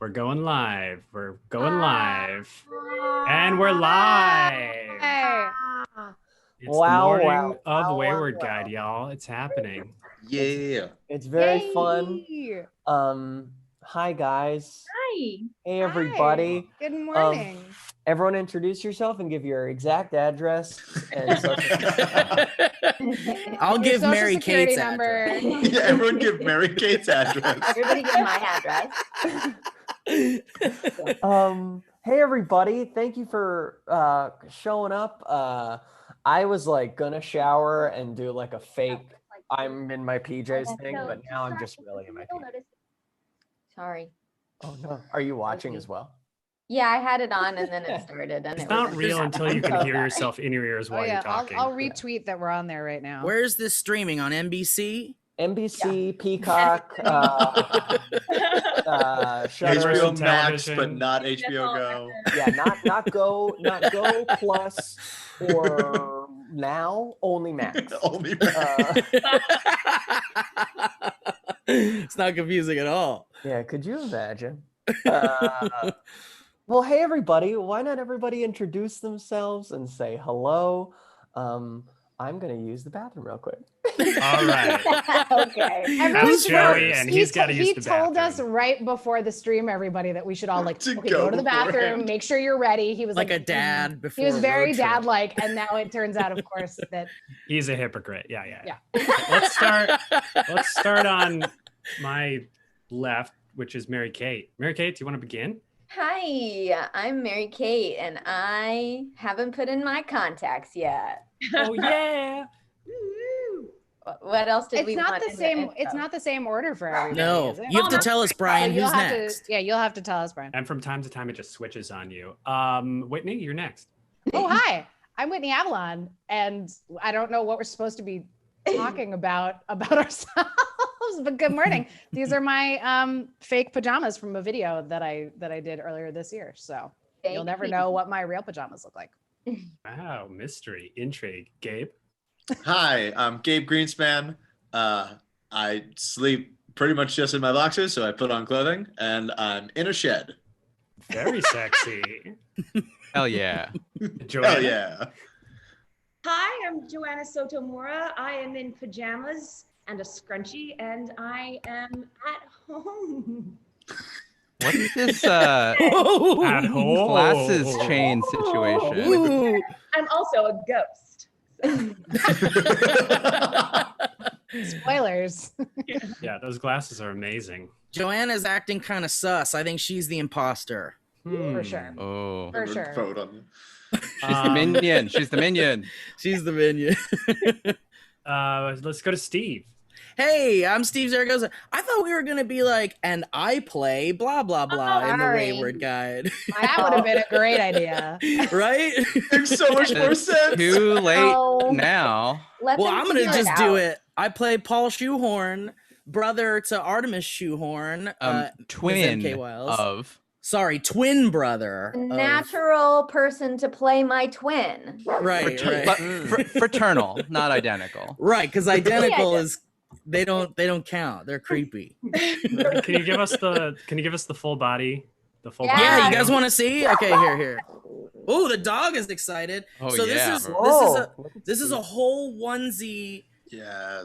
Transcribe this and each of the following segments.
We're going live. We're going live. And we're live. Hey. It's the morning of Wayward Guide, y'all. It's happening. Yeah. It's very fun. Hi, guys. Hi. Hey, everybody. Hi. Good morning. Everyone introduce yourself and give your exact address and social I'll give Mary Kate's number. Yeah, everyone give Mary Kate's address. Everybody give my address. Hey, everybody. Thank you for showing up. I was like gonna shower and do like a fake I'm in my PJs thing, but now I'm just really in my PJs. Sorry. Oh no. Are you watching as well? Yeah, I had it on and then it started. And it's not real until you can hear yourself in your ears while you're talking. I'll retweet that we're on there right now. Where's this streaming? On NBC? NBC, Peacock, HBO Max, but not HBO Go. Yeah, not Go Plus or Now, only Max. Only Max. It's not confusing at all. Yeah, could you imagine? Well, hey everybody, why not everybody introduce themselves and say hello? I'm gonna use the bathroom real quick. All right. Okay. That's Joey, and he's got to use the bathroom. He told us right before the stream, everybody, that we should all go to the bathroom, make sure you're ready. He was like a dad before. He was very dad-like, and now it turns out, of course, that he's a hypocrite. Yeah. Let's start on my left, which is Mary Kate. Mary Kate, do you want to begin? Hi, I'm Mary Kate, and I haven't put in my contacts yet. Oh yeah. What else did we want? It's not the same order for everybody. No, is it? you have to tell us, Brian. Who's next? You'll have to tell us, Brian. And from time to time, it just switches on you. Whitney, you're next. Oh, hi. I'm Whitney Avalon, and I don't know what we're supposed to be talking about ourselves, but good morning. These are my fake pajamas from a video that I did earlier this year. So you'll never know what my real pajamas look like. Wow, mystery, intrigue. Gabe? Hi, I'm Gabe Greenspan. I sleep pretty much just in my boxers, so I put on clothing, and I'm in a shed. Very sexy. Hell yeah. Hell yeah. Hi, I'm Joanna Sotomura. I am in pajamas and a scrunchie, and I am at home. What is this At home. glasses chain situation? Ooh. I'm also a ghost. Spoilers. Yeah, those glasses are amazing. Joanna's acting kind of sus. I think she's the imposter. For sure. Oh. For sure. Vote on you. She's the minion. She's the minion. She's the minion. Let's go to Steve. Hey, I'm Steve Zaragoza. I thought we were going to be like, and I play blah, blah, blah in the Wayward Guide. That would have been a great idea. Right? Makes so much more sense. Too late now. Well, I'm going to just do it. I play Paul Shoehorn, brother to Artemis Shoehorn. Twin of... Sorry, twin brother. Natural person to play my twin. Right, But fraternal, not identical. Right, because identical is they don't count. They're creepy. Can you give us the full body? The full body. Yeah, you guys want to see? Okay, here. Oh, the dog is excited. Oh, so yeah. this is a whole onesie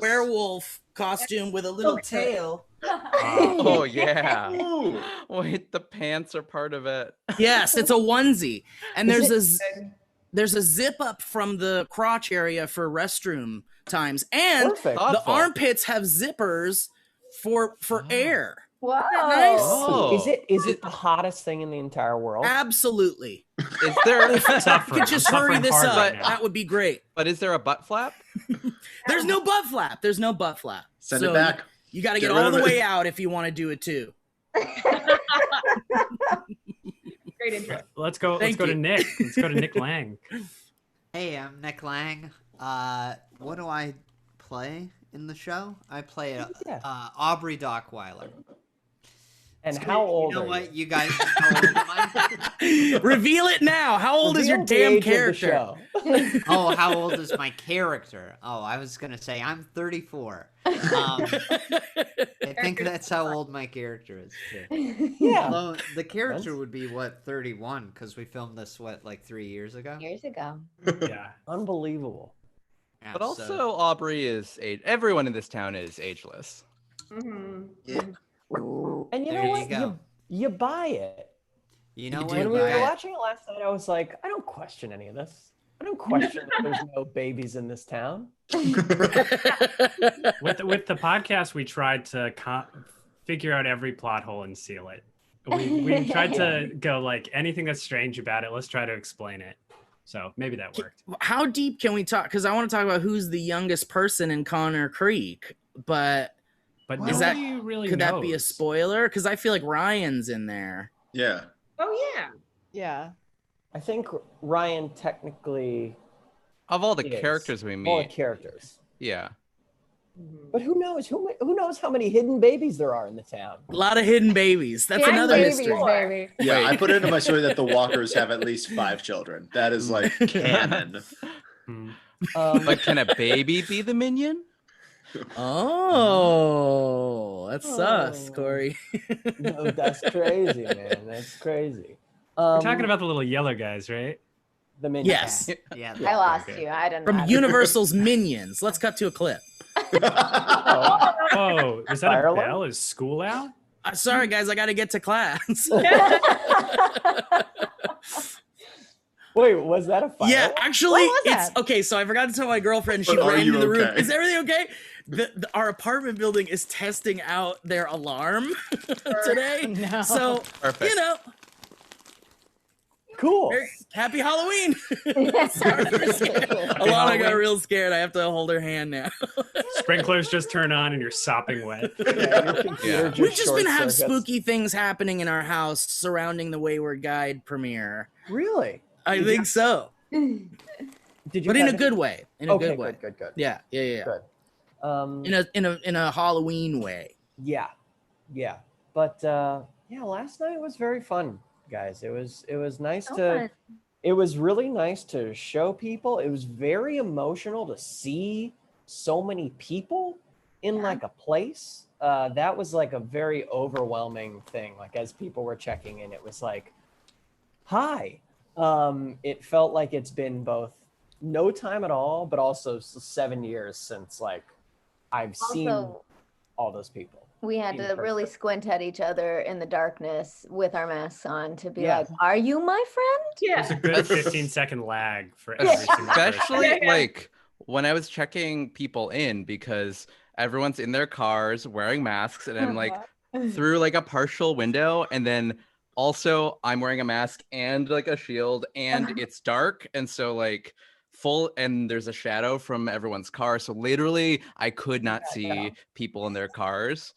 werewolf costume with a little tail. Oh yeah. Ooh. Wait, the pants are part of it. Yes, it's a onesie, and there's a zip up from the crotch area for restroom times, and the armpits have zippers for air. Wow. Nice. Oh. Is it the hottest thing in the entire world? Absolutely. Is there? If you could just hurry this up, that would be great. But is there a butt flap? There's no butt flap. Send it back. You got to get all the way out if you want to do it too. Great intro. Let's go to Nick. Let's go to Nick Lang. Hey, I'm Nick Lang. What do I play in the show? I play Aubrey Dockweiler. And how old you know are what, you? you guys? How old am I? Reveal it now. How old is your damn character? Oh, how old is my character? Oh, I was gonna say I'm 34. I think that's how old my character is too. Yeah. Although the character would be what 31 because we filmed this like 3 years ago. Years ago. Yeah. Unbelievable. Yeah, But also, so- Aubrey is everyone in this town is ageless. And you know There what? you go. You buy it. You know You what? do When we buy were it. watching it last night, I was like, I don't question any of this. I don't question that there's no babies in this town. With the podcast, we tried to figure out every plot hole and seal it. We tried to go like anything that's strange about it. Let's try to explain it. So maybe that worked. How deep can we talk? Because I want to talk about who's the youngest person in Connor Creek, but is that nobody really could that be a knows. spoiler? Because I feel like Ryan's in there. Yeah. Oh yeah. Yeah. I think Ryan technically Of all the is. characters we all the meet, characters. yeah. But who knows? Who knows how many hidden babies there are in the town? A lot of hidden babies. That's Hidden another babies, mystery. baby. Yeah, Wait. I put into my story that the Walkers have at least 5 children. That is like canon. Hmm. But can a baby be the minion? Oh, that's sus, Corey. No, that's crazy, man. That's crazy. We're talking about the little yellow guys, right? the minions. Yes. Yeah. I lost okay. you. I didn't. From I- Universal's Minions. Let's cut to a clip. Oh, is that Fire a alarm? bell? Is school out? Sorry, guys, I got to get to class. Wait, was that a fire? Yeah, alarm? actually, What was it's that? okay. So I forgot to tell my girlfriend. She But are ran you into the room. okay? Is everything okay? Our apartment building is testing out their alarm today. No. So Perfect. you know, Cool. happy Halloween. Sorry for scared. Alana got real scared. I have to hold her hand now. Sprinklers just turn on and you're sopping wet. Yeah, your computer We've just been short have circuits. spooky things happening in our house surrounding the Wayward Guide premiere. Really? I think so, Did you? but in a have good any- way. In a Okay, good way. good. Yeah. Good. In a Halloween way. Yeah. But yeah, last night was very fun, guys. It was nice So to. fun. It was really nice to show people. It was very emotional to see so many people in like a place. That was like a very overwhelming thing. Like as people were checking in, it was like, hi. It felt like it's been both no time at all, but also 7 years since like I've seen Also, all those people. we had in to really person. squint at each other in the darkness with our masks on to be Yeah. like, "Are you my friend?" There's a Yeah. good 15-second lag for every single person. Especially like when I was checking people in because everyone's in their cars wearing masks and I'm like through like a partial window and then also I'm wearing a mask and like a shield and it's dark and so like full and there's a shadow from everyone's car so literally I could not see people in their cars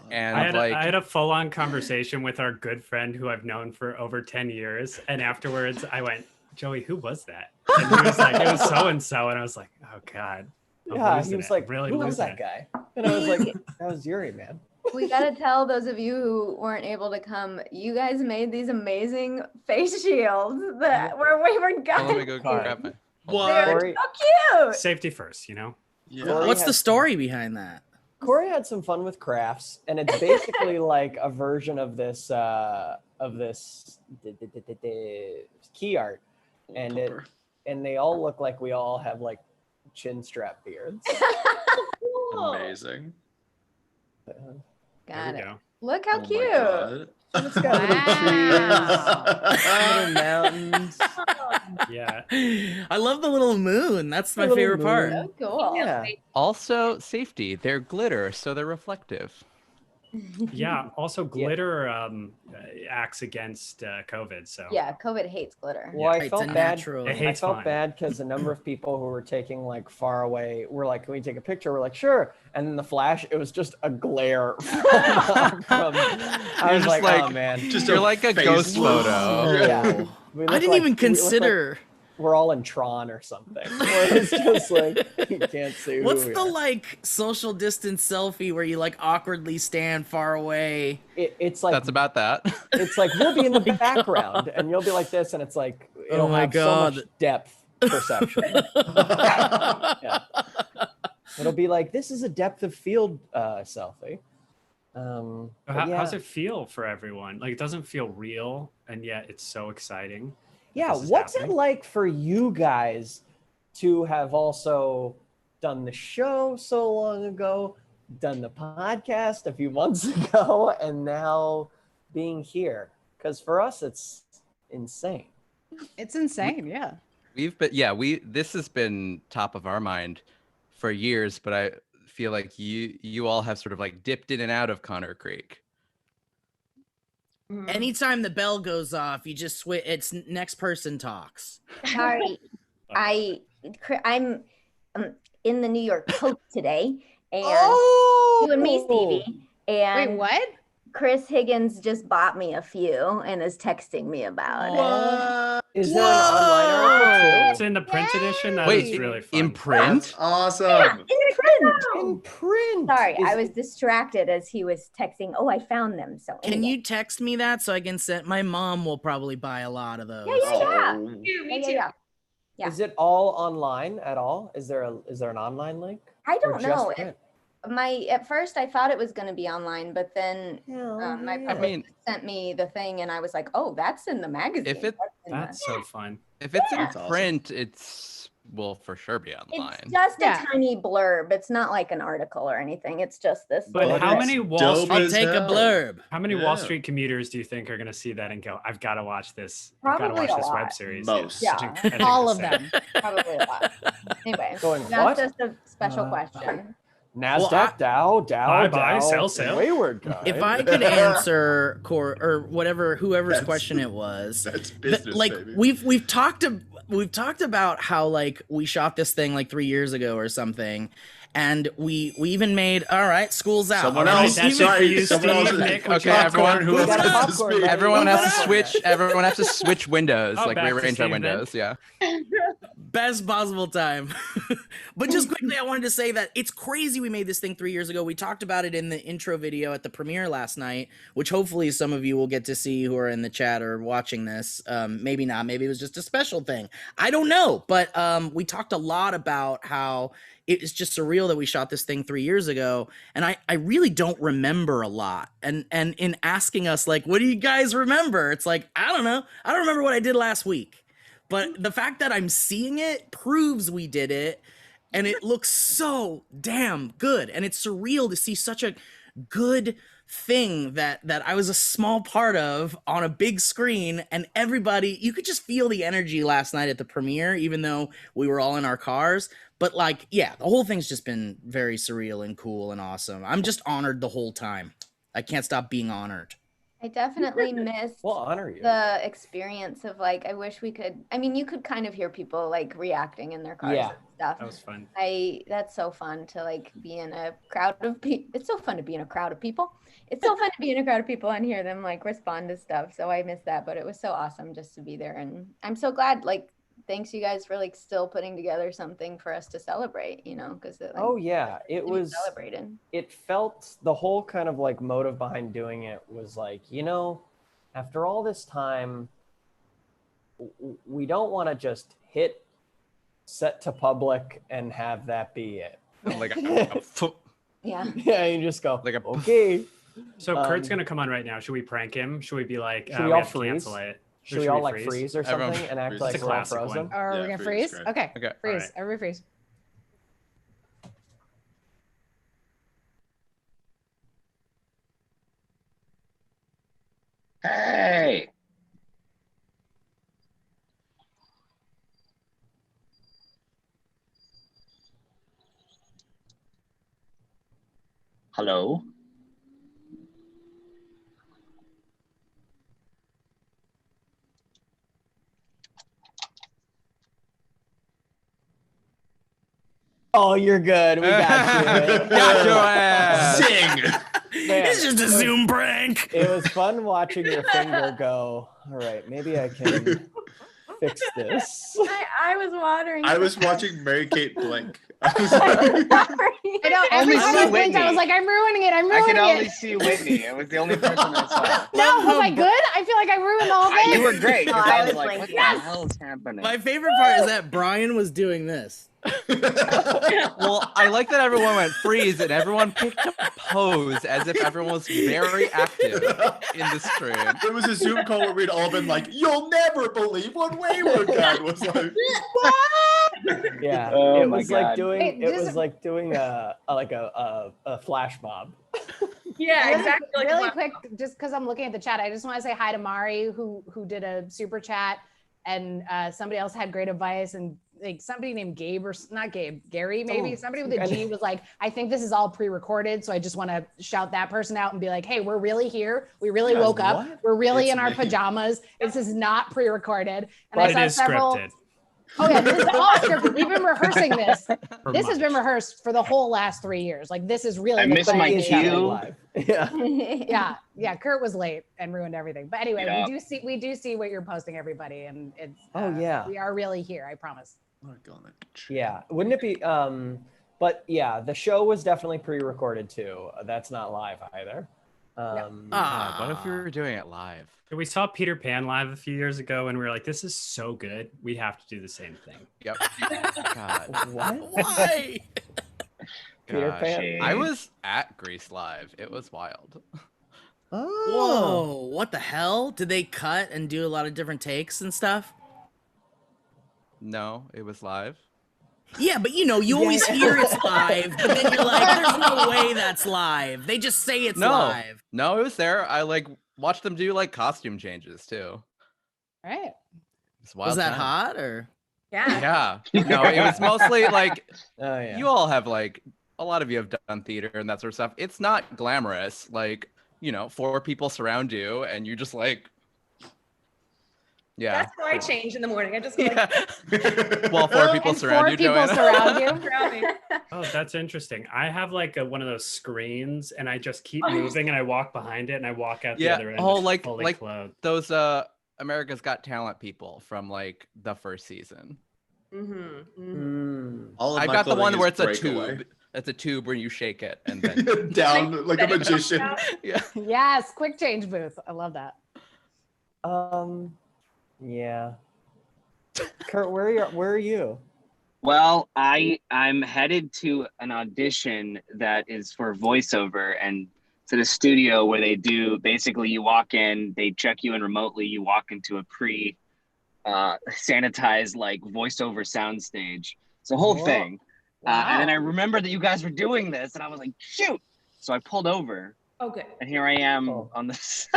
and I like had a full-on conversation with our good friend who I've known for over 10 years. And afterwards I went, Joey, who was that? And he was like, it was so-and-so. And I was like, oh God. I'm Yeah, he losing was it. like, really who was losing that it. guy? And I was like, that was Yuri, man. We gotta tell those of you who weren't able to come. You guys made these amazing face shields that were Wayward oh, let me Guide. go Car. grab my They're Corey, so cute. Safety first, you know? Yeah. What's the story behind that? Corey had some fun with crafts, and it's basically like a version of this key art, and they all look like we all have like chin strap beards. Amazing. There Got we it. go. Look how Oh my cute. God. And it's got little trees, little mountains. Yeah. I love the little moon. That's my Little favorite part. moon. So cool. Yeah. also safety they're glitter so they're reflective Yeah. Also, glitter acts against COVID. So Yeah, COVID hates glitter. Well, I It's felt a bad. natural. It I hates felt fun. bad because a number of people who were taking like far away were like, "Can we take a picture?" We're like, "Sure." And then the flash, it was just a glare. I You're was just like, like- "Oh man." Just you're like a face. ghost photo Yeah. We I look didn't like- even we look like consider. we're all in Tron or something. Where it's just like you can't see. What's who we the are. like social distance selfie where you like awkwardly stand far away? It's like that's about that it's like we'll be in the background and you'll be like this, and it's like it'll Oh my have God. so much depth perception. Yeah. It'll be like, this is a depth of field selfie. How's it feel for everyone? Like, it doesn't feel real, and yet it's so exciting. Yeah, what's it like for you guys to have also done the show so long ago, done the podcast a few months ago, and now being here? Because for us, it's insane. It's insane, yeah. This has been top of our mind for years, but I feel like you all have sort of like dipped in and out of Connor Creek. Anytime the bell goes off, you just switch. It's next person talks. Sorry, I'm in the New York Post today, and you and me, Stevie. And wait, what? Chris Higgins just bought me a few and is texting me about it. Is there an online article too? It's in the print edition. That Wait, is really fun. in print? That's awesome. Yeah, in print. In print. Sorry, I was distracted as he was texting. Oh, I found them. So Can anyway. you text me that so I can send? My mom will probably buy a lot of those. Yeah. Me too. Yeah. Is it all online at all? Is there an online link? I Or don't just know. print? At first I thought it was going to be online, but then my publicist sent me the thing, and I was like, "Oh, that's in the magazine." That's so fun. If it's in That's awesome. print, it's will for sure be online. It's just a tiny blurb. It's not like an article or anything. It's just this. But little how bit. many Wall dope Street? I'll take a blurb. How many Wall Street commuters do you think are going to see that and go, "I've got to watch this. I've got to Probably watch a this lot. web series"? Most. Yeah, I think all it's of sad. them. Probably a lot. Anyway, Going that's what? just a special question. NASDAQ, Dow, buy, Dow, sell. Wayward guy. If I could answer or whoever's question it was, That's business, like baby. we've talked about how like we shot this thing like 3 years ago or something, and we even made school's out. Someone All right, else. that's Sorry, it for you, someone else. Steve, Nick, Okay, Popcorn, who We else got a has to popcorn, speak? buddy. Everyone has to Yeah. switch. Everyone has to switch windows, Oh, like back to rearrange our Steve then. windows. Yeah. Best possible time. But just quickly, I wanted to say that it's crazy we made this thing 3 years ago. We talked about it in the intro video at the premiere last night, which hopefully some of you will get to see who are in the chat or watching this. Maybe not. Maybe it was just a special thing. I don't know. But we talked a lot about how it's just surreal that we shot this thing 3 years ago. And I really don't remember a lot. And in asking us, like, what do you guys remember? It's like, I don't know. I don't remember what I did last week. But the fact that I'm seeing it proves we did it, and it looks so damn good. And it's surreal to see such a good thing that I was a small part of on a big screen, and everybody, you could just feel the energy last night at the premiere, even though we were all in our cars. But like, yeah, the whole thing's just been very surreal and cool and awesome. I'm just honored the whole time. I can't stop being honored. I definitely missed We'll honor you. the experience of like, I wish we could, I mean, you could kind of hear people like reacting in their cars Yeah. and stuff. That was fun. That's so fun to like be in a crowd of people. It's so fun to be in a crowd of people. It's so fun to be in a crowd of people and hear them like respond to stuff. So I missed that, but it was so awesome just to be there. And I'm so glad, like, thanks you guys for like still putting together something for us to celebrate, you know, because like, Oh yeah, it was celebrated. It felt, the whole kind of like motive behind doing it was like, you know, after all this time, we don't want to just hit set to public and have that be it. Like Yeah. Yeah, you just go like a okay. So Kurt's Um, gonna come on right now. Should we prank him? Should we be like, Should we we all have to freeze? cancel it? Should we all like freeze or Everyone something and act freeze. like It's a we're all classic frozen? one. Or are we Yeah, gonna freeze, freeze? great. Okay. Okay. Freeze. Alright. Everybody freeze. Hey! Hello? Oh, you're good. We got you. Got your ass. Sing. Man, It's just a Zoom prank. it was fun watching your finger go, all right, maybe I can fix this. I was watering. I was watching Mary Kate blink. I know. Every time I blinked, I was like, I'm ruining it. I'm I ruining could only it. see Whitney. It was the only person I saw. No, was I good? I feel like I ruined the whole thing. You were great. Oh, 'cause I I was was like, like, what yes. the hell is happening? My favorite part is that Brian was doing this. Well, I like that everyone went freeze and everyone picked up a pose as if everyone was very active in the stream. It was a Zoom call where we'd all been like, "You'll never believe what Wayward God was like." Yeah, Oh it my was like God. doing Wait, it just- was like doing a flash mob. Yeah, Really- exactly. Like Really what- quick, just because I'm looking at the chat, I just want to say hi to Mari, who did a super chat, and somebody else had great advice, and like somebody named Gabe, or not Gabe, Gary maybe, Oh, somebody with a G was like, I think this is all pre-recorded, so I just want to shout that person out and be like, hey, we're really here. We really Guys, woke up. what? We're really It's in our me. pajamas. This is not pre-recorded. And But it I is saw several. scripted. Oh yeah, this is all scripted. We've been rehearsing this. For This has been months. rehearsed for the whole last 3 years. Like this is really I the missed plan. my It's cue. happening live. Yeah. Yeah. Kurt was late and ruined everything. But anyway, Yeah. we do see what you're posting, everybody, and it's. Oh, yeah. we are really here. I promise. Yeah, wouldn't it be? But yeah, the show was definitely pre-recorded too. That's not live either. God, what if we were doing it live? We saw Peter Pan live a few years ago, and we were like, "This is so good. We have to do the same thing." Yep. God. What? Why? Peter Gosh. Pan? I was at Grease Live. It was wild. Oh. Whoa, what the hell? Did they cut and do a lot of different takes and stuff? No, it was live. Yeah, but you know, you always hear it's live, but then you're like, there's no way that's live. They just say it's No. live. No, it was there. I like watched them do like costume changes too. All right. It's wild Was that time. hot or? Yeah. Yeah. No, it was mostly like Oh yeah. you all have like a lot of you have done theater and that sort of stuff. It's not glamorous. Like, you know, 4 people surround you and you just like yeah. That's how I change in the morning. I just go Yeah. like, Well, 4 people And surround 4 you, people Joanna. surround you. around me. Oh, that's interesting. I have like one of those screens, and I just keep moving, and I walk behind it, and I walk out the Yeah. other end. Oh, just like fully like clothed. those America's Got Talent people from like the first season. All of I've my got the one clothing where is it's a breakaway. tube. It's a tube where you shake it and then Down like a magician. yeah. Yes, quick change booth. I love that. Yeah. Kurt, where are you? Well, I'm headed to an audition that is for voiceover, and it's at a studio where they do basically you walk in, they check you in remotely, you walk into a sanitized like voiceover soundstage. It's a whole Whoa. thing. And then I Wow. remembered that you guys were doing this, and I was like, shoot. So I pulled over, Oh, good. and here I am Oh. on this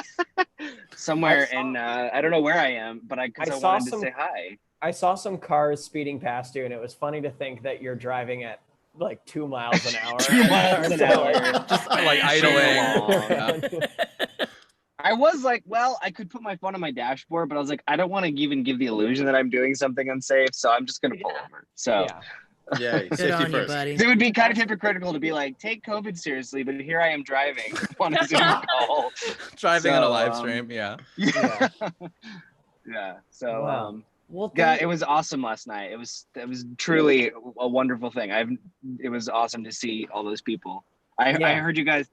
somewhere in I don't know where I am, but I I saw wanted to some- say hi. I saw some cars speeding past you, and it was funny to think that you're driving at like 2 miles an hour. 2 miles an hour. Just like idling. Yeah. I was like, well, I could put my phone on my dashboard, but I was like, I don't want to even give the illusion that I'm doing something unsafe, so I'm just gonna pull over. So Yeah. Yeah, Good safety on you, first. buddy. it would be kind of hypocritical to be like, take COVID seriously, but here I am driving on a Zoom call. Driving on a So, live stream. Yeah. Yeah. Yeah. So Wow. Well, yeah, thank- it was awesome last night. It was truly a wonderful thing. It was awesome to see all those people. I Yeah. heard you guys.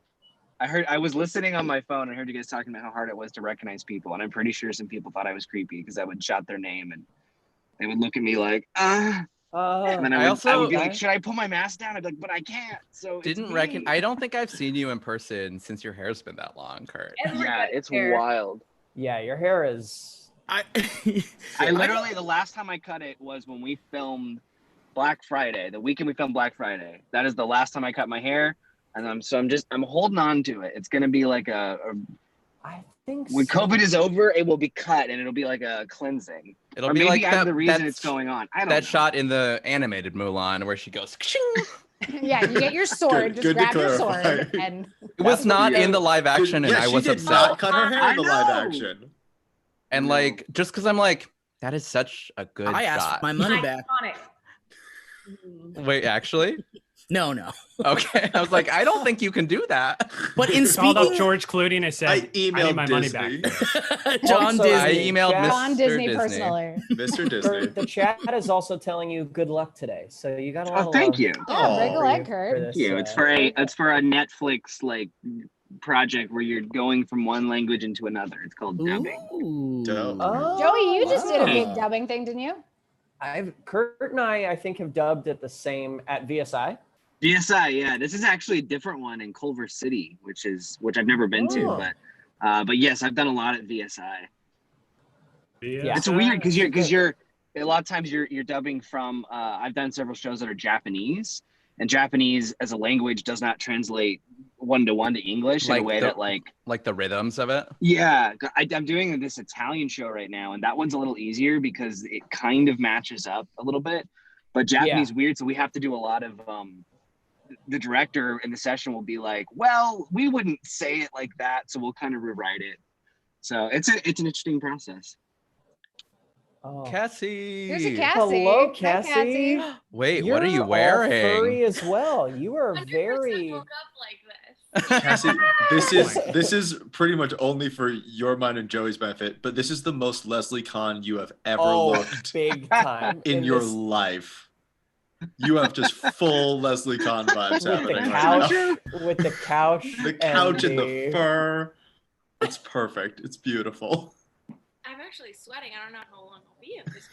I was listening on my phone and heard you guys talking about how hard it was to recognize people, and I'm pretty sure some people thought I was creepy because I would shout their name and they would look at me like, and then I would be like, should I pull my mask down? I'd be like, but I can't. So Didn't it's reckon. me. I don't think I've seen you in person since your hair's been that long, Kurt. Yeah, it's Hair. wild. Yeah, your hair is. I literally the last time I cut it was when we filmed Black Friday. The weekend we filmed Black Friday. That is the last time I cut my hair, and I'm holding on to it. It's gonna be like I think when so. COVID is over, it will be cut and it'll be like a cleansing. It'll Or be maybe like I'm that, the reason that it's going on. I don't that know. shot in the animated Mulan where she goes. Yeah, you get your sword. Good- just good to grab your clarify. sword and. It was not in the live action, and Yeah, I she was did upset. not cut her hair I in the live know. action. And like, just because I'm like, that is such a good I asked shot. for my money back. Iconic. Wait, actually? No. Okay. I was like, I don't think you can do that. But in Called up speaking, George Clooney and I said, I I need emailed my money Disney. back. John Also, Disney. I emailed Chat- Mr. On Disney Disney. personally. Mr. Disney. The chat is also telling you good luck today, so you got a lot Oh, of thank love you. Yeah, break a Oh, leg, for Kurt. this, Thank you. It's for a Netflix like project where you're going from one language into another. It's called dubbing. Dope. Oh, Joey, you just did a big wow. dubbing thing, didn't you? Kurt and I think, have dubbed at VSI. VSI, yeah. This is actually a different one in Culver City, which I've never been to, but yes, I've done a lot at VSI. Yeah. It's weird because you're a lot of times you're dubbing from. I've done several shows that are Japanese, and Japanese as a language does not translate one-to-one to English in a way that like the rhythms of it. Yeah, I'm doing this Italian show right now, and that one's a little easier because it kind of matches up a little bit. But Japanese weird, so we have to do a lot of. The director in the session will be like, "Well, we wouldn't say it like that, so we'll kind of rewrite it." So it's an interesting process. Oh. Cassie. Here's a Cassie. Hello, Hi, Cassie. Wait, You're what are you all wearing? furry as well. You are very. Woke up like this. Cassie, this is pretty much only for your mind and Joey's benefit, but this is the most Leslie Kahn you have ever looked big time in your life. You have just full Leslie Kahn vibes happening right now. With the couch. The couch and the fur. It's perfect. It's beautiful. I'm actually sweating. I don't know how long I'll be in this.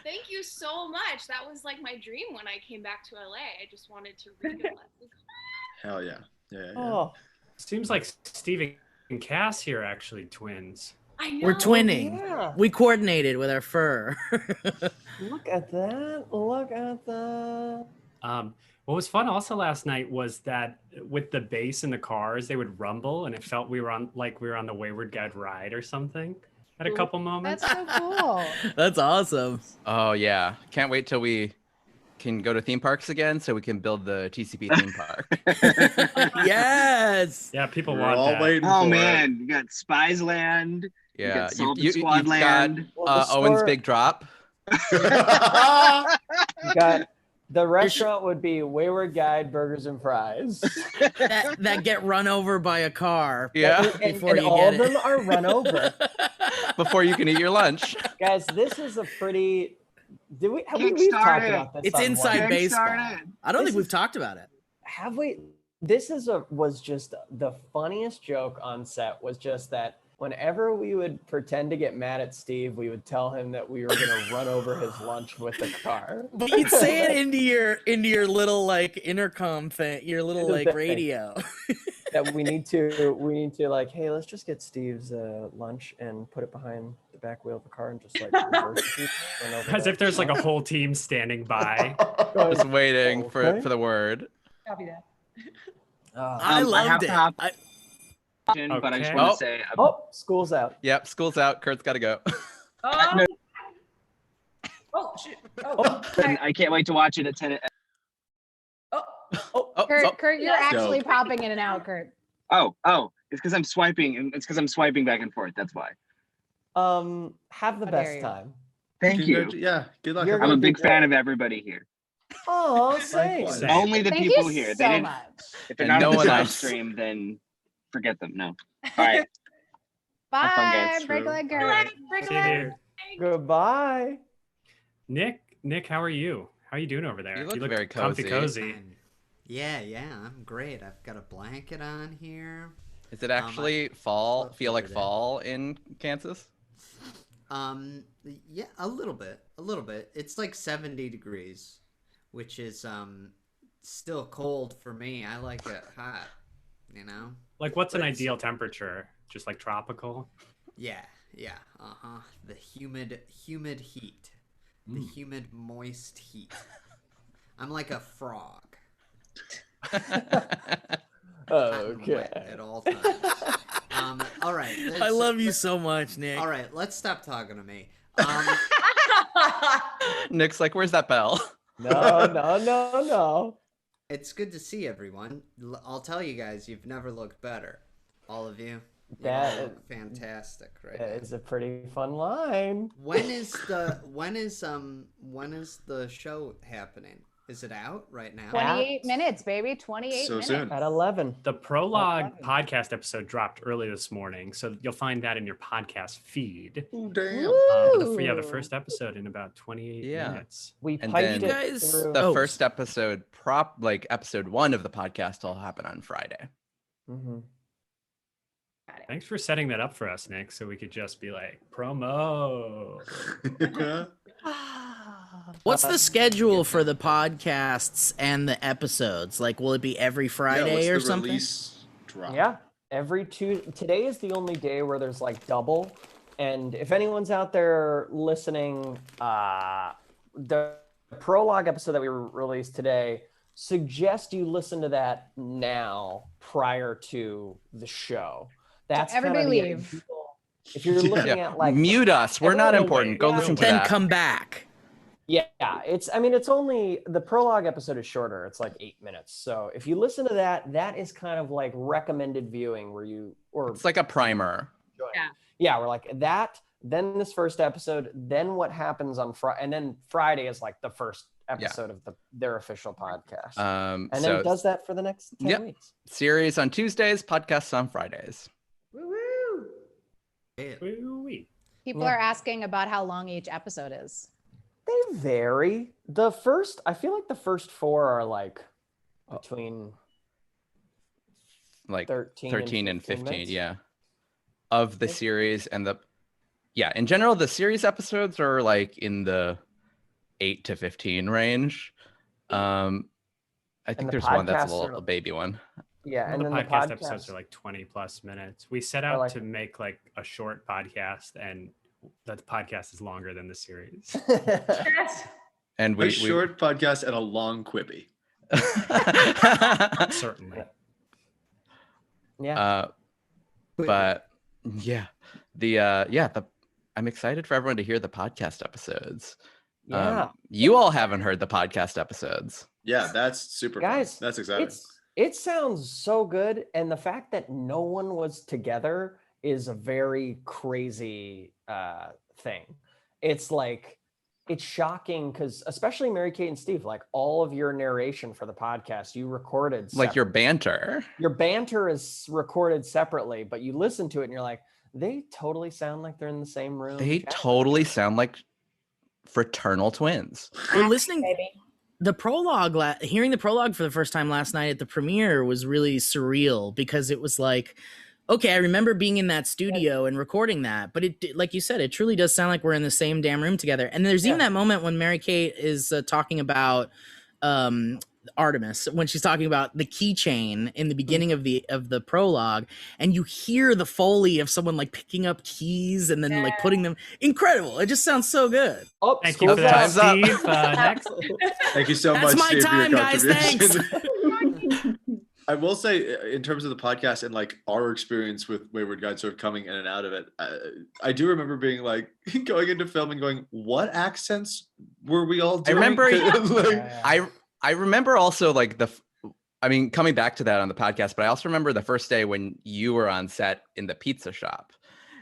Thank you so much. That was like my dream when I came back to LA. I just wanted to read a Leslie Kahn. Hell yeah. Yeah. Oh. Seems like Steve and Cass here are actually twins. I know. We're twinning. Yeah. We coordinated with our fur. Look at that. Look at that. What was fun also last night was that with the bass in the cars, they would rumble and it felt we were on the Wayward Guide ride or something at a couple moments. That's so cool. That's awesome. Oh yeah. Can't wait till we can go to theme parks again so we can build the TCP theme park. Yes. Yeah, people We're want all that. waiting Oh for man, you got Spies Land. Yeah. You got Salted Squad you've Land. got Owen's Big Drop. You got the restaurant would be Wayward Guide Burgers and Fries. that get run over by a car. Yeah. And all of them are run over. Before you can eat your lunch. Guys, this is a pretty. Have we talked about this? It's inside baseball. I don't think we've talked about it. Have we? This was just the funniest joke on set. Was just that whenever we would pretend to get mad at Steve, we would tell him that we were going to run over his lunch with the car. But you'd say it into your little like intercom thing, your little like radio. That we need to like, hey, let's just get Steve's lunch and put it behind the back wheel of the car and just like reverse it. As if there's like a whole team standing by. Just waiting for the word. Copy that. I loved it. But I just want to say. School's out. Yep, school's out. Kurt's got to go. Oh, shoot. Oh. I can't wait to watch it at 10. Kurt, you're actually popping in and out, Kurt. Oh, it's because I'm swiping. It's because I'm swiping back and forth. That's why. Have the best time. Thank you. Yeah, good luck. I'm a big fan of everybody here. Oh, thanks. Only the Thank people you here. so much. If they're And not no on the one live else. stream, then forget them. No. All right. Bye. guys. Break a leg, Kurt. See you, dude. Goodbye. Nick, how are you? How are you doing over there? You look very comfy cozy. Yeah, I'm great. I've got a blanket on here. Is it actually fall? Feel like fall in Kansas? Yeah, a little bit. It's like 70 degrees, which is still cold for me. I like it hot, you know? Like what's an ideal temperature? Just like tropical? Yeah. The humid heat. The humid, moist heat. I'm like a frog. Okay. At all times. All right. I love you so much, Nick. All right, let's stop talking to me. Nick's like, where's that bell? No. It's good to see everyone. I'll tell you guys, you've never looked better. All of you. That You look fantastic, right? That is a pretty fun line. When is the show happening? Is it out right now? 28 minutes, baby. 28 So minutes. soon. At 11. The prologue podcast episode dropped early this morning, so you'll find that in your podcast feed. Oh, damn. The first episode in about 28 minutes. We And piped then it through. The first episode, episode 1 of the podcast will happen on Friday. Mm-hmm. Thanks for setting that up for us, Nick, so we could just be like, promo. What's the schedule for the podcasts and the episodes? Like, will it be every Friday or something? Release drop? Yeah, every Tuesday. Today is the only day where there's like double. And if anyone's out there listening, the prologue episode that we released today, suggest you listen to that now prior to the show. That's everybody leave. If you're looking at like mute us, we're not important. Go listen to that. Then come back. Yeah, it's only the prologue episode is shorter. It's like 8 minutes. So if you listen to that, that is kind of like recommended viewing where it's like a primer. Yeah, we're like that. Then this first episode, then what happens on Friday, and then Friday is like the first episode of their official podcast. And then it does that for the next 10 weeks. Series on Tuesdays, podcasts on Fridays. People are asking about how long each episode is. They vary. I feel like the first 4 are like between like 13 and 15 minutes. Yeah. Of the series and in general, the series episodes are like in the 8 to 15 range. I think there's one that's a baby one. Yeah, and the then podcast the episodes are like 20 plus minutes. We set out to make like a short podcast, and that podcast is longer than the series. And a short podcast and a long quippy. Certainly. Yeah. But yeah, I'm excited for everyone to hear the podcast episodes. Yeah. You all haven't heard the podcast episodes. Yeah, that's super Guys, fun. That's exciting. It sounds so good. And the fact that no one was together is a very crazy thing. It's like, it's shocking because especially Mary Kate and Steve, like all of your narration for the podcast, you recorded like your banter. Your banter is recorded separately, but you listen to it and you're like, they totally sound like they're in the same room. They totally sound like fraternal twins. We're listening. The prologue, hearing the prologue for the first time last night at the premiere was really surreal because it was like, okay, I remember being in that studio and recording that, but it, like you said, it truly does sound like we're in the same damn room together. And there's even that moment when Mary Kate is talking about Artemis, when she's talking about the keychain in the beginning of the prologue, and you hear the Foley of someone like picking up keys and then like putting them. Incredible! It just sounds so good. Oh, thank you for that, Steve. Next. Thank you so That's much, my Steve, time, for your guys. contribution. Thanks. I will say, in terms of the podcast and like our experience with Wayward Guide, sort of coming in and out of it, I do remember being like going into film and going, "What accents were we all doing?" I remember, I remember also like coming back to that on the podcast, but I also remember the first day when you were on set in the pizza shop,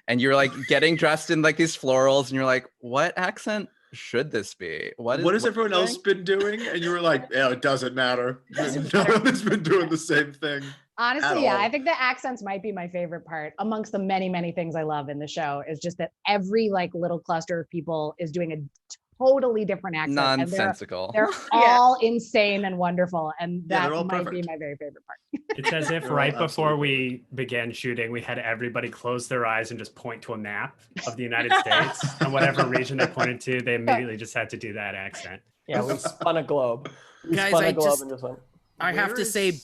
and you're like getting dressed in like these florals, and you're like, "What accent should this be? What has everyone else been doing?" And you were like, "Yeah, it doesn't matter. No one has been doing the same thing." Honestly, yeah, I think the accents might be my favorite part amongst the many, many things I love in the show is just that every like little cluster of people is doing a totally different accent. Nonsensical. And they're all insane and wonderful. And that might be my very favorite part. It's as if right before we began shooting, we had everybody close their eyes and just point to a map of the United States. And whatever region they pointed to, they immediately just had to do that accent. Yeah, we spun a globe. Guys, I have to say,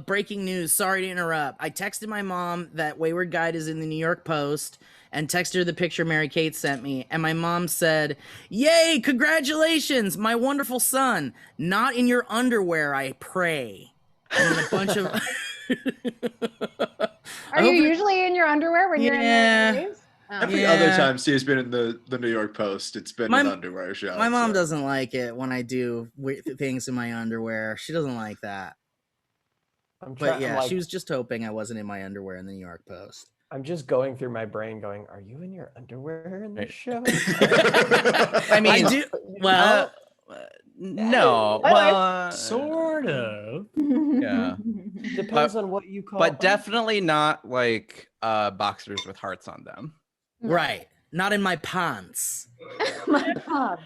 breaking news. Sorry to interrupt. I texted my mom that Wayward Guide is in the New York Post and texted her the picture Mary Kate sent me. And my mom said, "Yay, congratulations, my wonderful son. Not in your underwear, I pray." And then a bunch of... Are you usually in your underwear when you're in the movies? Every other time Steve's been in the New York Post, it's been an underwear show. My mom doesn't like it when I do things in my underwear. She doesn't like that. But yeah, she was just hoping I wasn't in my underwear in the New York Post. I'm just going through my brain going, are you in your underwear in the show? I mean, I do. Well, no. Well, sort of. Yeah. Depends on what you call But definitely not like boxers with hearts on them. Right. Not in my pants. My pants.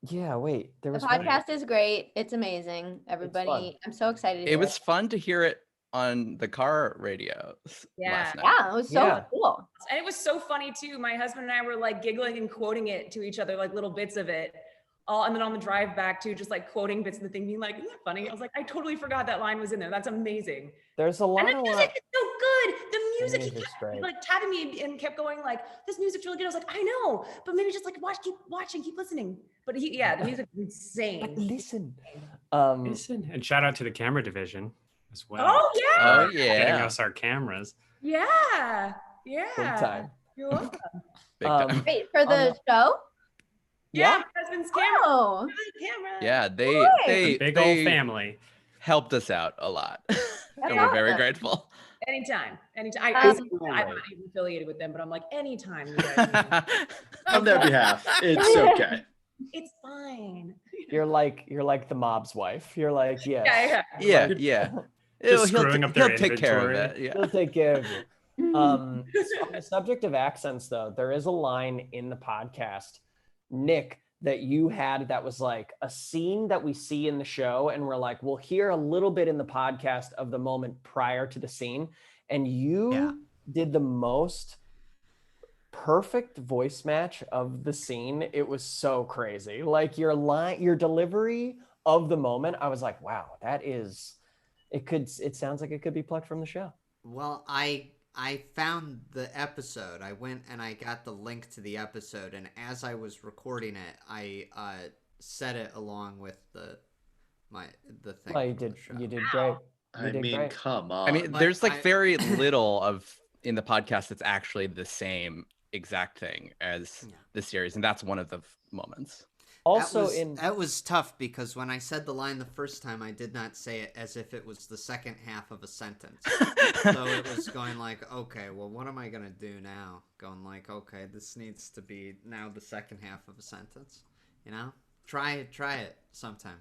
Yeah, wait. There The was podcast is great. It's amazing. Everybody, I'm so excited. It was fun to hear it on the car radio last night. Yeah, it was so cool. And it was so funny too. My husband and I were like giggling and quoting it to each other, like little bits of it. And then on the drive back too, just like quoting bits of the thing, being like, isn't that funny? I was like, I totally forgot that line was in there. That's amazing. There's a lot and the music is so good. The music, he music's kept great. like tapping me and kept going like, this music's really good. I was like, I know, but maybe just like keep watching, keep listening. But the music is insane. Listen. Listen. And shout out to the camera division as well. Oh yeah. Oh yeah. Getting us our cameras. Yeah. Big time. You're welcome. Big time. Wait, for the show? Yeah, my husband's camera. Oh. Camera. Yeah, The big old family helped us out a lot. And we're very grateful. Anytime. I'm not even affiliated with them, but I'm like, anytime you guys. On their behalf, it's okay. It's fine. You're like the mob's wife. You're like, yes. Yeah. Just screwing up their he'll take care of inventory. it. Yeah. He'll take care of you. On the subject of accents, though, there is a line in the podcast, Nick, that you had that was like a scene that we see in the show, and we're like, we'll hear a little bit in the podcast of the moment prior to the scene, and you did the most perfect voice match of the scene. It was so crazy. Like your delivery of the moment, I was like, wow, it sounds like it could be plucked from the show. Well, I found the episode. I went and I got the link to the episode, and as I was recording it, I set it along with the thing. Oh, you did great. I mean, come on. I mean, there's like very little of in the podcast that's actually the same exact thing as the series, and that's one of the moments. Also, that was tough because when I said the line the first time, I did not say it as if it was the second half of a sentence. So it was going like, okay, well, what am I gonna do now? Going like, okay, this needs to be now the second half of a sentence. You know, try it sometime.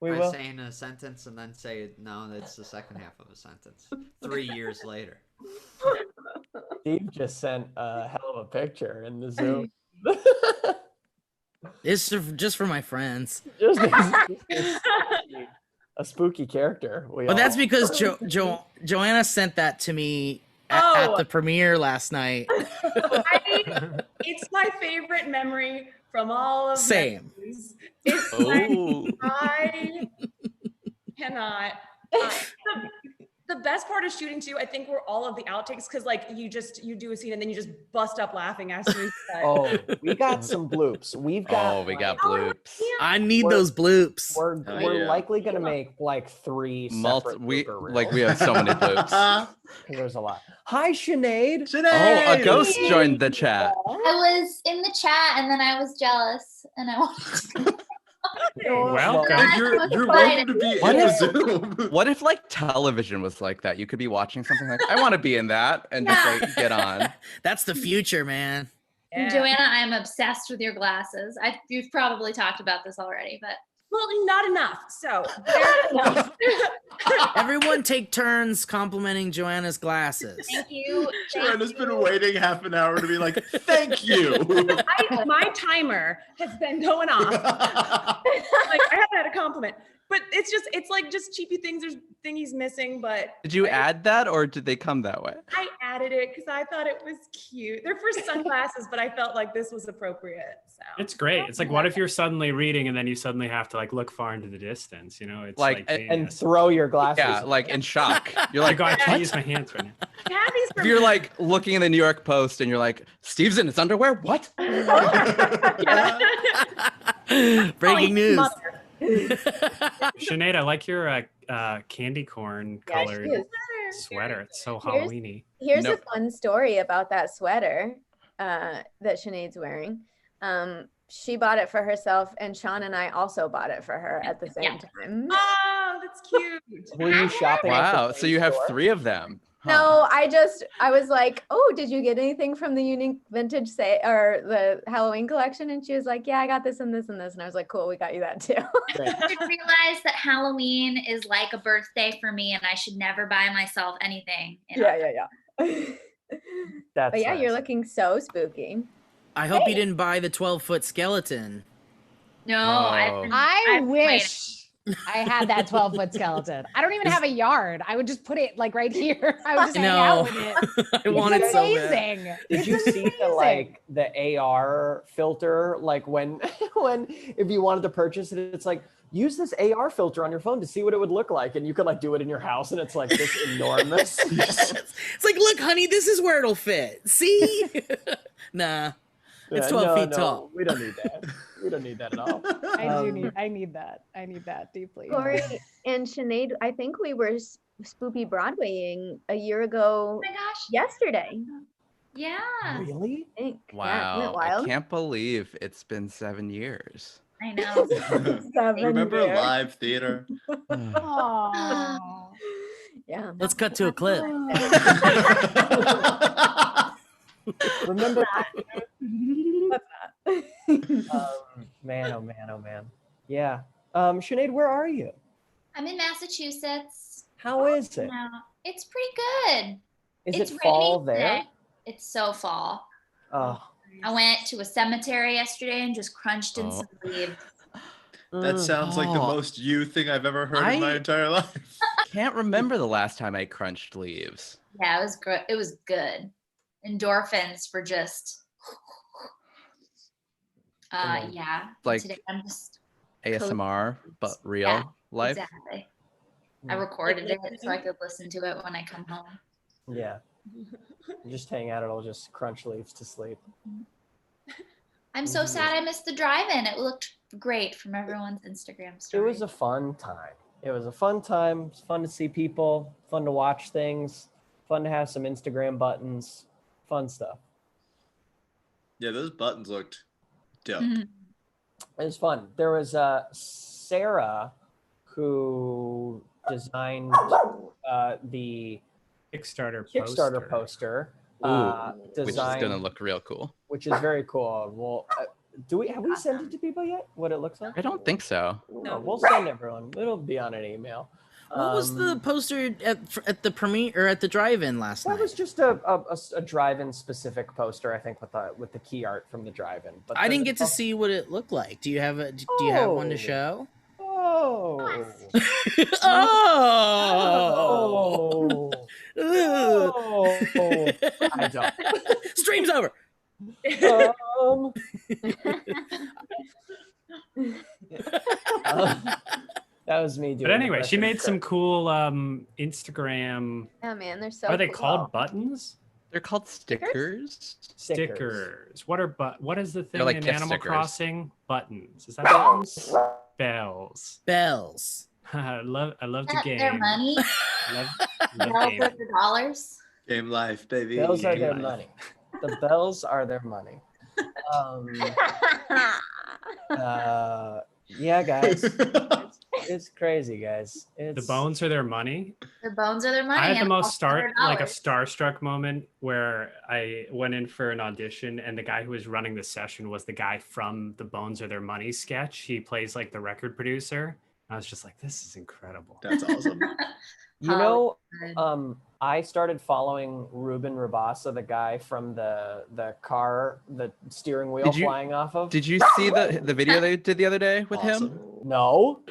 We Try will. saying a sentence and then say no, that's the second half of a sentence. 3 years later. Steve just sent a hell of a picture in the Zoom. It's just for my friends. Just a spooky character. But that's because Joanna sent that to me at the premiere last night. It's my favorite memory from all of Same. Memories. It's like, I cannot. The best part of shooting too, I think, were all of the outtakes, because like you do a scene and then you just bust up laughing as soon as Oh, we got some bloops. We got bloops. I need those bloops. We're likely gonna make like 3 separate we have so many bloops. There's a lot. Hi, Sinead. Oh, a ghost joined the chat. I was in the chat and then I was jealous and I wanted to. Welcome. You're welcome to be in the Zoom. What if like television was like that? You could be watching something like, I want to be in that, and just like get on. That's the future, man. Yeah. Joanna, I am obsessed with your glasses. You've probably talked about this already, but well, not enough. So everyone take turns complimenting Joanna's glasses. Thank you. Joanna's been waiting half an hour to be like, thank you. My timer has been going off. Like I haven't had a compliment. But it's like cheapy things. There's thingies missing, but did you add that or did they come that way? I added it because I thought it was cute. They're for sunglasses, but I felt like this was appropriate. So it's great. It's like, what if you're suddenly reading and then you suddenly have to like look far into the distance? You know, it's like and throw your glasses. Yeah, like in shock. You're like, I can't use my hands right now. If you're like looking in the New York Post and you're like, Steve's in his underwear? What? Breaking news. Sinead, I like your candy corn colored sweater. It's so Halloween-y. Here's a fun story about that sweater that Sinead's wearing. She bought it for herself, and Sean and I also bought it for her at the same time. Oh, that's cute. Were you shopping? Wow, so you have 3 of them. No, I was like, oh, did you get anything from the unique vintage or the Halloween collection? And she was like, yeah, I got this and this and this. And I was like, cool, we got you that too. I realized that Halloween is like a birthday for me and I should never buy myself anything. Yeah. But yeah, you're looking so spooky. I hope you didn't buy the 12-foot skeleton. No, I wish I had that 12-foot skeleton. I don't even have a yard. I would just put it like right here. I would just hang out with it. I want it so bad. Amazing. Did you see the AR filter? Like when if you wanted to purchase it, it's like use this AR filter on your phone to see what it would look like, and you could like do it in your house, and it's like this enormous. It's like, look, honey, this is where it'll fit. See? Nah, it's 12 feet tall. We don't need that. We don't need that at all. I need that. I need that deeply. Corey and Sinead, I think we were Spoopy Broadwaying a year ago. Oh my gosh. Yesterday. Yeah. Really? I think. Wow. Yeah, isn't it wild? I can't believe it's been 7 years. I know. Remember live theater? Aww. Yeah. Let's cut to a clip. Remember that? What's that? Man, oh man, oh man. Yeah. Sinead, where are you? I'm in Massachusetts. How is it? No, it's pretty good. Is It's it fall raining there? today. It's so fall. Oh. I went to a cemetery yesterday and just crunched in some leaves. That sounds like the most you thing I've ever heard in my entire life. Can't remember the last time I crunched leaves. Yeah, it was good. It was good. Endorphins for just. Yeah. Like today I'm just ASMR, but real life. Exactly. I recorded it so I could listen to it when I come home. Yeah. You just hang out, it'll just crunch leaves to sleep. I'm so sad I missed the drive-in. It looked great from everyone's Instagram story. It was a fun time. It was a fun time. It's fun to see people, fun to watch things, fun to have some Instagram buttons, fun stuff. Yeah, those buttons looked dope. It was fun. There was Sarah who designed the Kickstarter poster. Which is gonna look real cool. Which is very cool. Well, have we sent it to people yet? What it looks like? I don't think so. No, we'll send everyone. It'll be on an email. What was the poster at the premiere or at the drive-in last night? That was just a drive-in specific poster, I think, with the key art from the drive-in. But I didn't get to see what it looked like. Do you have a? Do you have one to show? Oh. Oh. Oh. I don't. Stream's over. That was me doing. But anyway, she made some cool Instagram. Yeah, man, they're so. Are they cool. called buttons? They're called stickers. Stickers. What is the thing like in gift Animal stickers. Crossing? Buttons. Is that buttons? Bells. Bells. I love the game. Their money. Love Bells game. are the dollars. Game life, baby. Bells are Game their life. money. The bells are their money. Yeah, guys. It's crazy, guys. The bones are their money. The bones are their money. I had the and most $100. starstruck moment where I went in for an audition and the guy who was running the session was the guy from the Bones Are Their Money sketch. He plays like the record producer. I was just like, this is incredible. That's awesome. You know, I started following Ruben Rabasa, the guy from the car, the steering wheel flying off of. Did you see the video they did the other day with him? No.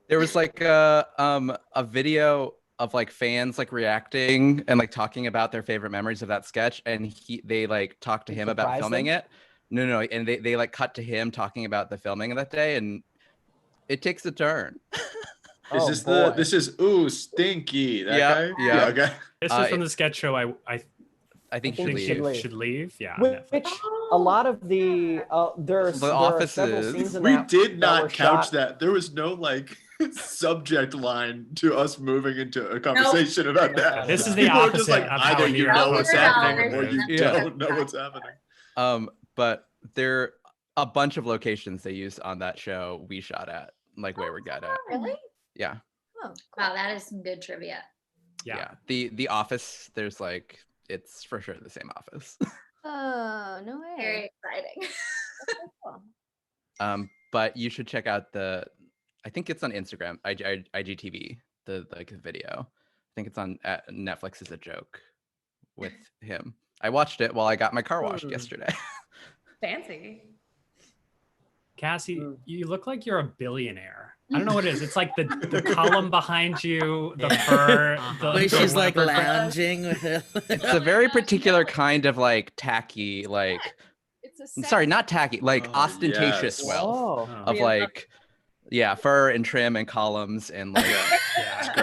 There was like a video of like fans like reacting and like talking about their favorite memories of that sketch, and they like talked to him about filming it. No, and they like cut to him talking about the filming of that day, and it takes a turn. This is ooh stinky. That guy? Yeah. Okay. This is from the sketch show. I think should leave. Yeah. Which a lot of the there are several scenes in we that did that were not couch shot- that. There was no like subject line to us moving into a conversation about that. This is the People are just opposite like, of how either a New you York know Post what's happening or you don't know what's happening. But there a bunch of locations they used on that show we shot at, like Wayward got at. Really? Yeah. Oh, wow, that is some good trivia. Yeah. The office, there's like, it's for sure the same office. Oh, no way. Very exciting. But you should check out I think it's on Instagram, IGTV, the video. I think it's on Netflix is a joke with him. I watched it while I got my car washed yesterday. Fancy. Cassie, you look like you're a billionaire. I don't know what it is. It's like the column behind you, the fur. The Where she's like leopard print. lounging with it. It's a very particular kind of like tacky, like sorry, not tacky, like ostentatious wealth of like, yeah, fur and trim and columns and like.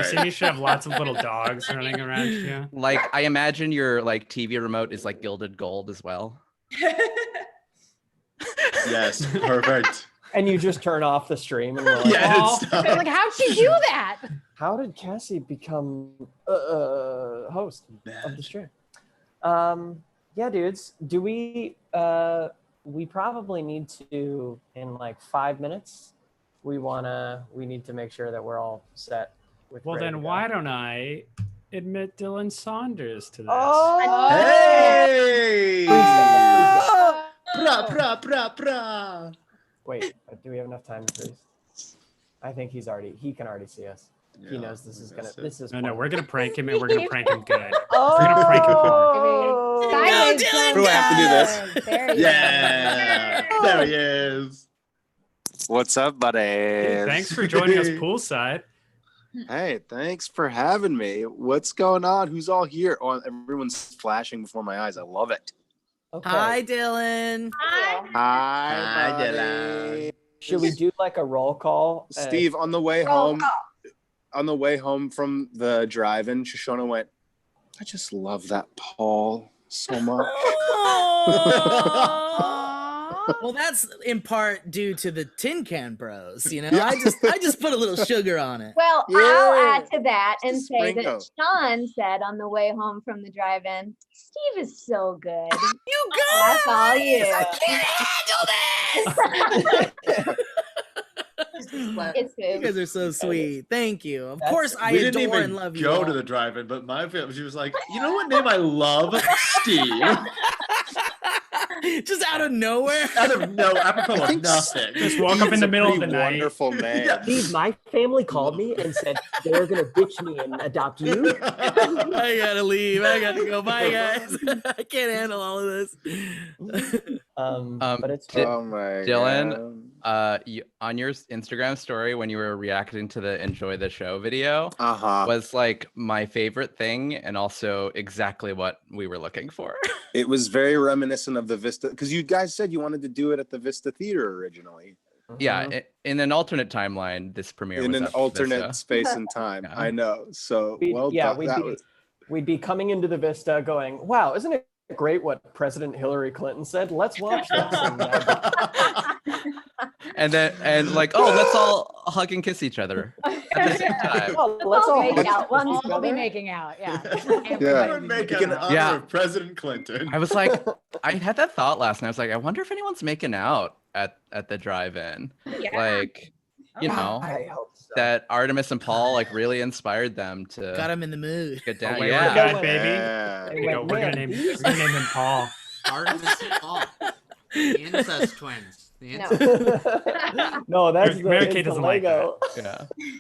So you should have lots of little dogs running around you. Like I imagine your like TV remote is like gilded gold as well. Yes, perfect. And you just turn off the stream and we're like, Like, how'd she do that? How did Cassie become host of the stream? Yeah, dudes. Do we probably need to, in like 5 minutes, we need to make sure that we're all set with Well, then why don't I admit Dylan Saunders to this? Oh! Hey! Pra. Wait, do we have enough time to freeze? I think he can already see us. Yeah, he knows this is No, we're gonna prank him and we're gonna prank him good. We're gonna prank him hard. Do I have to do this? There he is. What's up, buddies? Thanks for joining us poolside. Hey, thanks for having me. What's going on? Who's all here? Oh, everyone's flashing before my eyes. I love it. Okay. Hi, Dylan. Hi, Dylan. Should we do like a roll call? Steve, on the way home from the drive-in, Shoshona went, I just love that Paul so much. Well, that's in part due to the Tin Can Bros. You know, I just put a little sugar on it. Well, I'll add to that and say that Sean said on the way home from the drive-in, Steve is so good. You guys! That's all you. I can't handle this! It's You guys are so sweet. Thank you. Of course, I we didn't adore even and love you. go to the drive-in, but my family, she was like, you know what name I love? Steve. Just out of nowhere. Apropos of nothing. Just walk up in the middle of the night. Wonderful name. Steve, my family called me and said they're gonna ditch me and adopt you. I gotta leave. I gotta go. Bye, guys. I can't handle all of this. But it's Dylan, on your Instagram story when you were reacting to the Enjoy the Show video, was like my favorite thing and also exactly what we were looking for. It was very reminiscent of the Vista, because you guys said you wanted to do it at the Vista Theater originally. Yeah, in an alternate timeline, this premiere in was an at alternate Vista. space and time. Yeah. I know. So we'd be coming into the Vista going, wow, isn't it great what President Hillary Clinton said? Let's watch this. and like, oh, let's all hug and kiss each other at the same time. Let's all make out. We'll be making out. Yeah. We're making out of President Clinton. I was like, I had that thought last night. I was like, I wonder if anyone's making out at the drive-in. Yeah. Like, you know, I hope so. that Artemis and Paul like really inspired them to Got him in the mood. get down. Wayward Yeah. guy, baby. Yeah. There you go. We're gonna name him Paul. Artemis and Paul. The incest twins. No, that's Mary the Kate doesn't like Lego.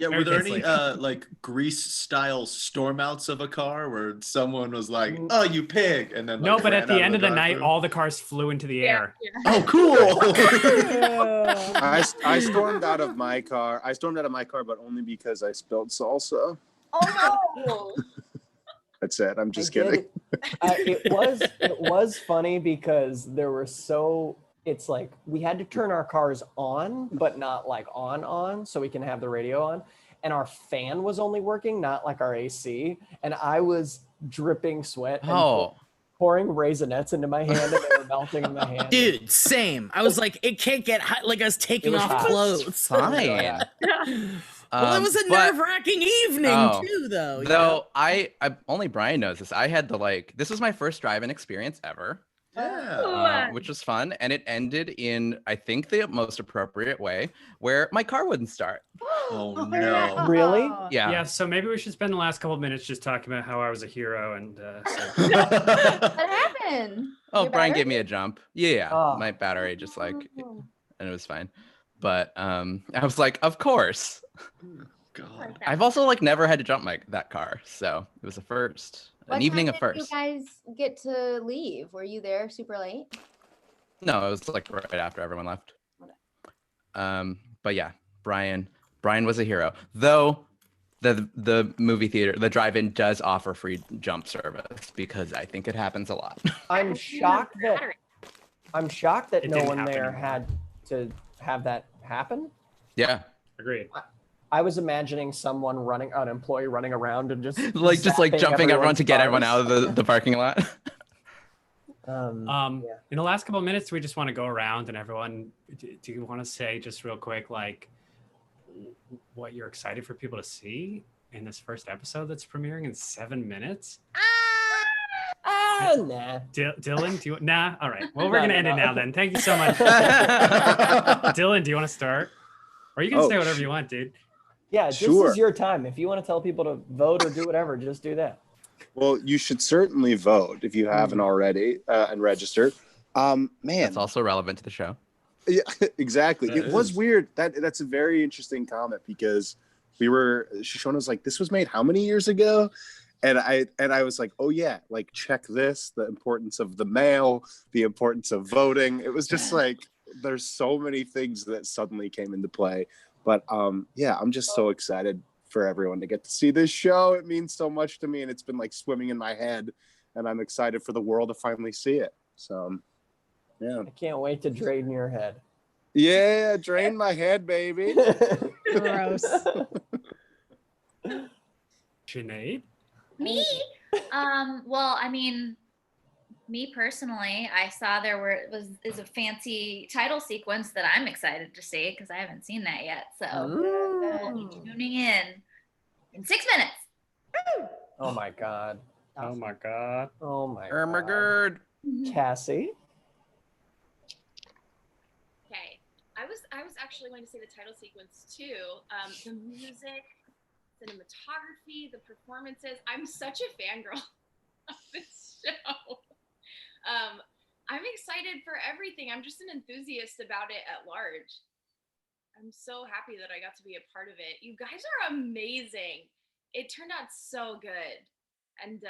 Yeah, were there any like Grease-style storm outs of a car where someone was like, "Oh, you pig," and then No, but at the end of the night, all the cars flew into the air. Oh, cool! I stormed out of my car. But only because I spilled salsa. Oh no! That's it. I'm just kidding. It was funny because there were it's like we had to turn our cars on, but not like on, so we can have the radio on. And our fan was only working, not like our AC. And I was dripping sweat and pouring Raisinets into my hand, and they were melting in my hand. Dude, same. I was like, it can't get hot. Like I was taking off clothes. Fine. Well, it was a nerve-wracking evening too, though. Though I only Brian knows this. I had this was my first drive-in experience ever. Yeah. Which was fun, and it ended in, I think, the most appropriate way, where my car wouldn't start. Oh no! Really? Yeah. Yeah. So maybe we should spend the last couple of minutes just talking about how I was a hero and. What happened? Oh, Your Brian battery? gave me a jump. Yeah, my battery just and it was fine. But I was like, of course. God. I've also like never had to jump that car, so it was a first. An evening of first. You guys get to leave? Were you there super late? No, it was like right after everyone left. But yeah, Brian was a hero. Though the movie theater, the drive-in does offer free jump service because I think it happens a lot. I'm shocked that It no didn't one happen there anymore. had to have that happen. Yeah. Agreed. I was imagining an employee running around and just like jumping everyone to get everyone out of the parking lot. In the last couple of minutes, we just want to go around and everyone, do you want to say just real quick, like what you're excited for people to see in this first episode that's premiering in 7 minutes? Nah. Dylan, do you? Nah. All right. Well, we're gonna end it now then. Thank you so much. Dylan, do you want to start? Or you can say whatever you want, dude. Yeah, this is your time. If you want to tell people to vote or do whatever, just do that. Well, you should certainly vote if you haven't already and registered. Man, that's also relevant to the show. Yeah, exactly. It was weird. That's a very interesting comment because Shoshona was like, "This was made how many years ago?" And I was like, "Oh yeah, like check this, the importance of the mail, the importance of voting." It was just like there's so many things that suddenly came into play. But yeah, I'm just so excited for everyone to get to see this show. It means so much to me, and it's been like swimming in my head, and I'm excited for the world to finally see it. So yeah. I can't wait to drain your head. Yeah, drain my head, baby. Gross. Sinead? Me? Well, I mean, me personally, I saw is a fancy title sequence that I'm excited to see because I haven't seen that yet. So I'll be tuning in 6 minutes. Oh my god. Oh my god. Oh my god. Cassie? Okay. I was actually going to say the title sequence too. The music, cinematography, the performances. I'm such a fangirl of this show. I'm excited for everything. I'm just an enthusiast about it at large. I'm so happy that I got to be a part of it. You guys are amazing. It turned out so good. And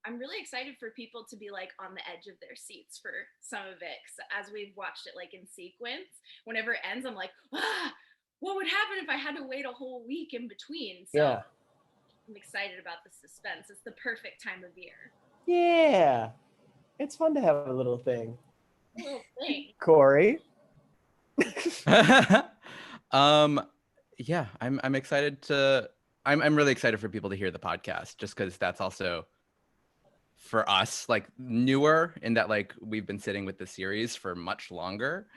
I'm really excited for people to be like on the edge of their seats for some of it. 'Cause as we've watched it like in sequence, whenever it ends, I'm like, what would happen if I had to wait a whole week in between? So Yeah. I'm excited about the suspense. It's the perfect time of year. Yeah. It's fun to have a little thing. A little thing. Corey? Yeah, I'm excited to I'm really excited for people to hear the podcast just because that's also for us like newer in that like we've been sitting with the series for much longer.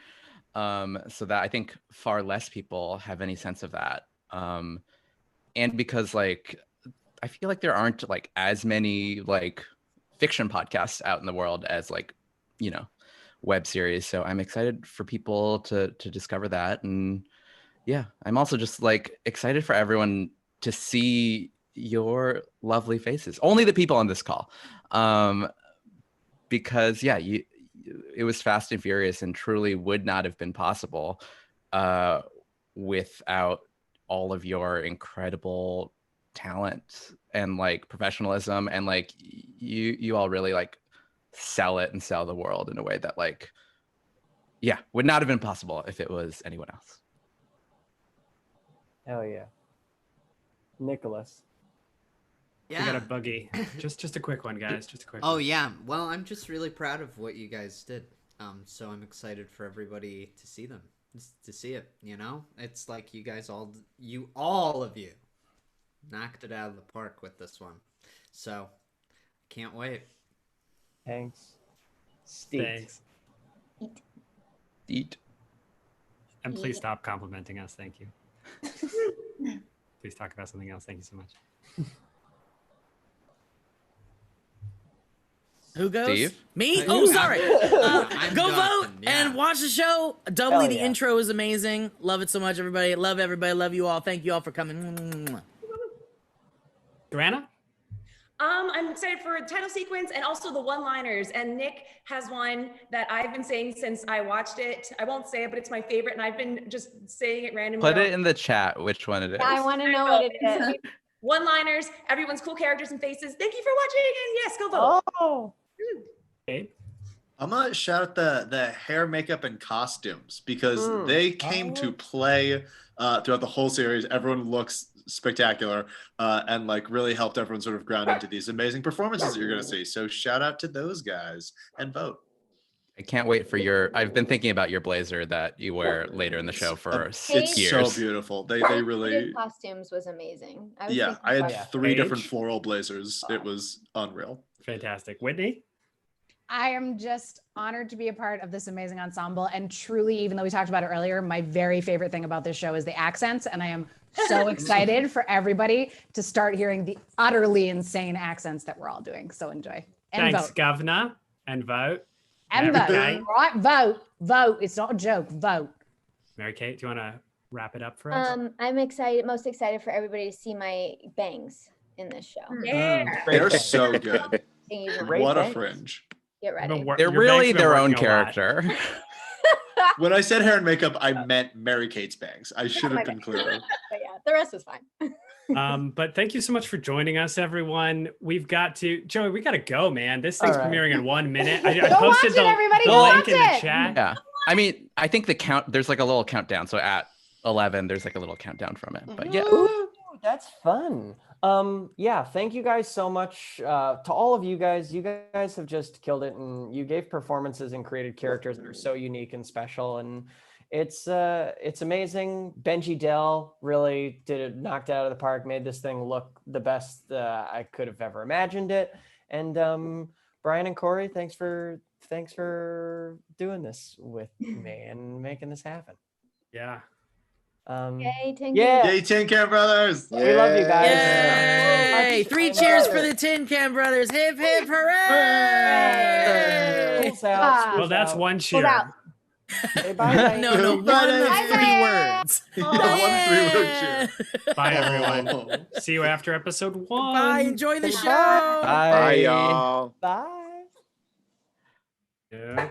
So that I think far less people have any sense of that. And because like I feel like there aren't like as many like fiction podcasts out in the world as like, you know, web series. So I'm excited for people to discover that. And yeah, I'm also just like excited for everyone to see your lovely faces. Only the people on this call. Because yeah, it was fast and furious and truly would not have been possible without all of your incredible talent and like professionalism and like you all really like sell it and sell the world in a way that like yeah would not have been possible if it was anyone else. Hell yeah. Nicholas. We got a buggy. Just a quick one, guys. Just a quick one. Oh yeah. Well, I'm just really proud of what you guys did. So I'm excited for everybody to see them. To see it, you know? It's like you guys all of you knocked it out of the park with this one. So can't wait. Thanks. Thanks. Eat. And please stop complimenting us. Thank you. Please talk about something else. Thank you so much. Who goes? Steve? Me? Oh, sorry. Go vote yeah. and watch the show. Doubly, Hell the yeah. intro is amazing. Love it so much, everybody. Love everybody. Love you all. Thank you all for coming. Joanna? I'm excited for title sequence and also the one-liners. And Nick has one that I've been saying since I watched it. I won't say it, but it's my favorite, and I've been just saying it randomly. Put it in the chat which one it is. I want to know what it is. One-liners, everyone's cool characters and faces. Thank you for watching, and yes, go vote. Oh. Gabe? I'm gonna shout out the hair, makeup, and costumes because they came to play throughout the whole series. Everyone looks spectacular and like really helped everyone sort of ground into these amazing performances that you're gonna see. So shout out to those guys and vote. I can't wait for I've been thinking about your blazer that you wear later in the show for It's years. so beautiful. They really costumes was amazing. I had 3 different floral blazers. It was unreal. Fantastic. Whitney? I am just honored to be a part of this amazing ensemble. And truly, even though we talked about it earlier, my very favorite thing about this show is the accents. And I am so excited for everybody to start hearing the utterly insane accents that we're all doing. So enjoy. And Thanks, vote. Governor. And vote. And Mary vote. Kate. Right? Vote. It's not a joke. Vote. Mary Kate, do you want to wrap it up for us? I'm most excited for everybody to see my bangs in this show. Yeah. They're so good. Great What a bangs. fringe. Get ready. They're really their own character. When I said hair and makeup, I meant Mary Kate's bangs. I should have been clearer. But yeah, the rest was fine. But thank you so much for joining us, everyone. We've got to, Joey, we got to go, man. This thing's premiering in 1 minute. I Go posted watch it, everybody. the Go link watch in the it. chat. Yeah. I mean, I think there's like a little countdown. So at 11, there's like a little countdown from it. But yeah. Ooh, that's fun. Yeah, thank you guys so much to all of you guys. You guys have just killed it, and you gave performances and created characters that are so unique and special, and it's amazing. Benji Dell really did it, knocked it out of the park, made this thing look the best I could have ever imagined it. And Brian and Corey, thanks for doing this with me and making this happen. Yeah. Yay, Tin Yay, Tin Can Brothers! We love you guys. Yay! 3 cheers for the Tin Can Brothers. Hip, hip, hooray! Well, that's one cheer. Bye. No, one of 3 words. One 3-word cheer. Bye, everyone. See you after episode 1. Bye. Enjoy the show. Bye, y'all. Bye. Yeah.